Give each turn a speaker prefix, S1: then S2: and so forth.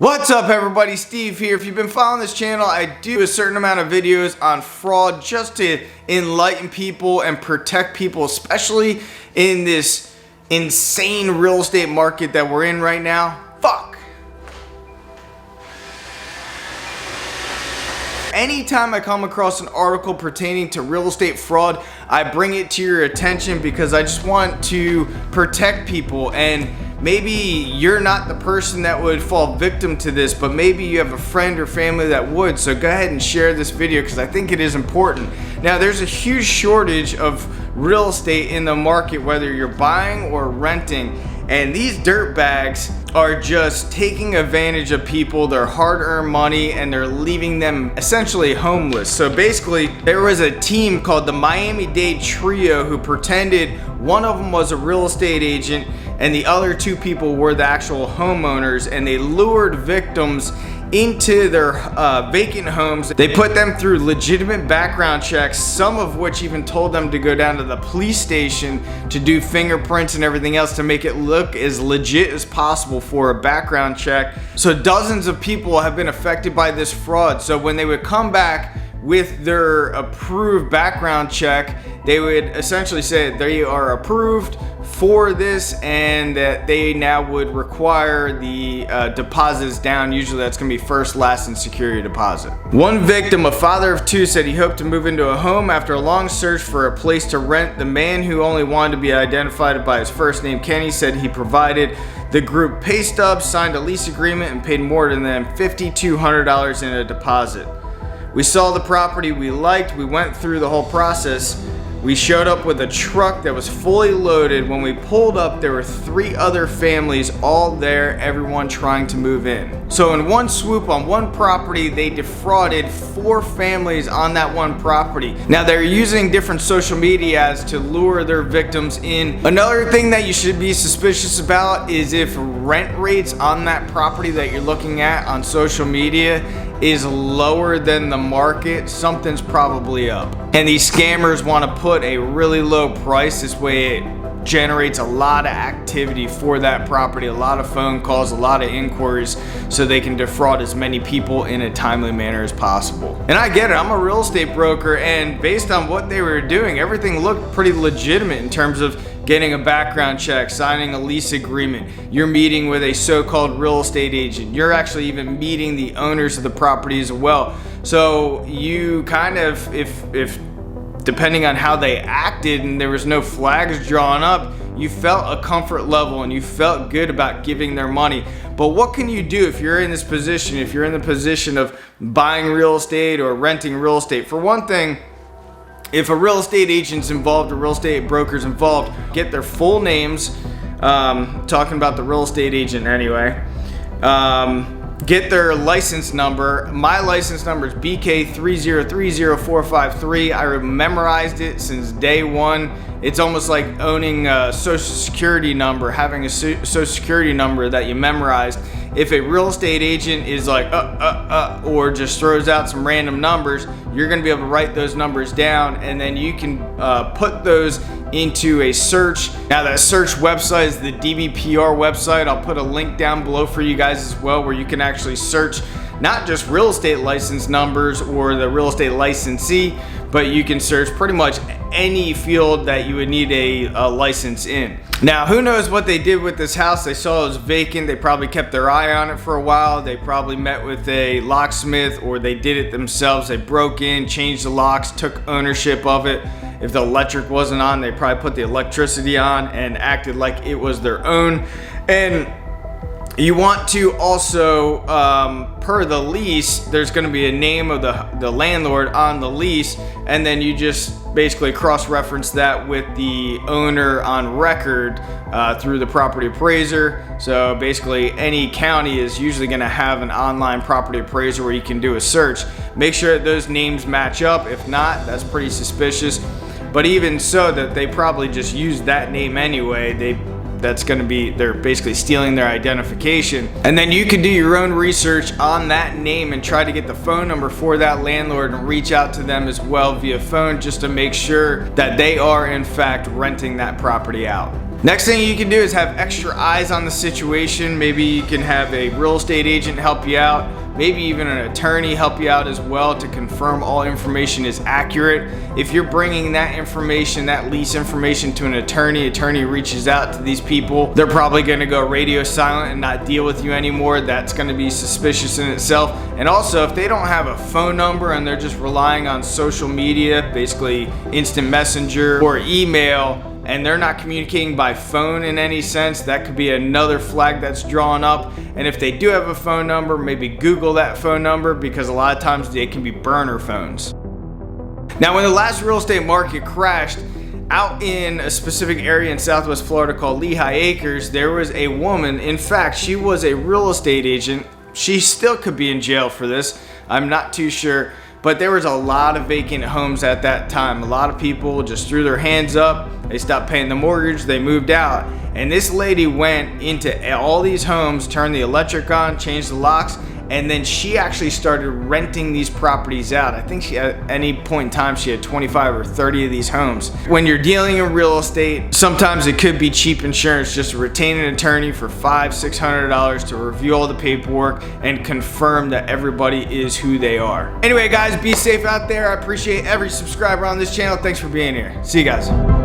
S1: What's up everybody, Steve here. If you've been following this channel, I do a certain amount of videos on fraud just to enlighten people and protect people, especially in this insane real estate market that we're in right now. Fuck. Anytime I come across an article pertaining to real estate fraud, I bring it to your attention because I just want to protect people. And maybe you're not the person that would fall victim to this, but maybe you have a friend or family that would. So go ahead and share this video because I think it is important. Now, there's a huge shortage of real estate in the market, whether you're buying or renting. And these dirtbags are just taking advantage of people, their hard-earned money, and they're leaving them essentially homeless. So basically, there was a team called the Miami-Dade Trio who pretended one of them was a real estate agent and the other two people were the actual homeowners, and they lured victims into their vacant homes. They put them through legitimate background checks, some of which even told them to go down to the police station to do fingerprints and everything else to make it look as legit as possible for a background check. So dozens of people have been affected by this fraud. So when they would come back with their approved background check, they would essentially say they are approved for this and that they now would require the deposits down. Usually that's gonna be first, last, and security deposit. One victim, a father of two, said he hoped to move into a home after a long search for a place to rent. The man, who only wanted to be identified by his first name, Kenny, said he provided the group pay stubs, signed a lease agreement, and paid more than $5,200 in a deposit. We saw the property we liked. We went through the whole process. We showed up with a truck that was fully loaded. When we pulled up, there were 3 other families all there, everyone trying to move in. So in one swoop on one property, they defrauded 4 families on that one property. Now they're using different social media ads to lure their victims in. Another thing that you should be suspicious about is if rent rates on that property that you're looking at on social media is lower than the market, something's probably up. And these scammers want to put a really low price. This way it generates a lot of activity for that property, a lot of phone calls, a lot of inquiries, so they can defraud as many people in a timely manner as possible. And I get it, I'm a real estate broker, and based on what they were doing, everything looked pretty legitimate in terms of getting a background check, signing a lease agreement. You're meeting with a so-called real estate agent. You're actually even meeting the owners of the property as well. So you kind of, if depending on how they acted and there was no flags drawn up, you felt a comfort level and you felt good about giving their money. But what can you do if you're in this position, if you're in the position of buying real estate or renting real estate? For one thing, if a real estate agent's involved, a real estate broker's involved, get their full names, talking about the real estate agent anyway, get their license number. My license number is BK3030453. I memorized it since day one. It's almost like owning a social security number, having a social security number that you memorized. If a real estate agent is like, or just throws out some random numbers, you're gonna be able to write those numbers down, and then you can put those into a search. Now that search website is the DBPR website. I'll put a link down below for you guys as well, where you can actually search not just real estate license numbers or the real estate licensee, but you can search pretty much any field that you would need a license in. Now, who knows what they did with this house? They saw it was vacant. They probably kept their eye on it for a while. They probably met with a locksmith, or they did it themselves. They broke in, changed the locks, took ownership of it. If the electric wasn't on, they probably put the electricity on and acted like it was their own. And you want to also, per the lease, there's going to be a name of the landlord on the lease, and then you just basically cross-reference that with the owner on record through the property appraiser. So basically any county is usually going to have an online property appraiser where you can do a search. Make sure that those names match up. If not, that's pretty suspicious. But even so, that they probably just used that name anyway. They're basically stealing their identification. And then you can do your own research on that name and try to get the phone number for that landlord and reach out to them as well via phone, just to make sure that they are in fact renting that property out. Next thing you can do is have extra eyes on the situation. Maybe you can have a real estate agent help you out, maybe even an attorney help you out as well to confirm all information is accurate. If you're bringing that information, that lease information to an attorney reaches out to these people, they're probably going to go radio silent and not deal with you anymore. That's going to be suspicious in itself. And also, if they don't have a phone number and they're just relying on social media, basically instant messenger or email, and they're not communicating by phone in any sense, that could be another flag that's drawn up. And if they do have a phone number, maybe Google that phone number, because a lot of times they can be burner phones. Now, when the last real estate market crashed out in a specific area in Southwest Florida called Lehigh Acres, there was a woman. In fact, she was a real estate agent. She still could be in jail for this. I'm not too sure. But there was a lot of vacant homes at that time. A lot of people just threw their hands up. They stopped paying the mortgage. They moved out. And this lady went into all these homes, turned the electric on, changed the locks, and then she actually started renting these properties out. I think at any point in time she had 25 or 30 of these homes. When you're dealing in real estate, sometimes it could be cheap insurance just to retain an attorney for $500-600 to review all the paperwork and confirm that everybody is who they are. Anyway guys, be safe out there. I appreciate every subscriber on this channel. Thanks for being here. See you guys.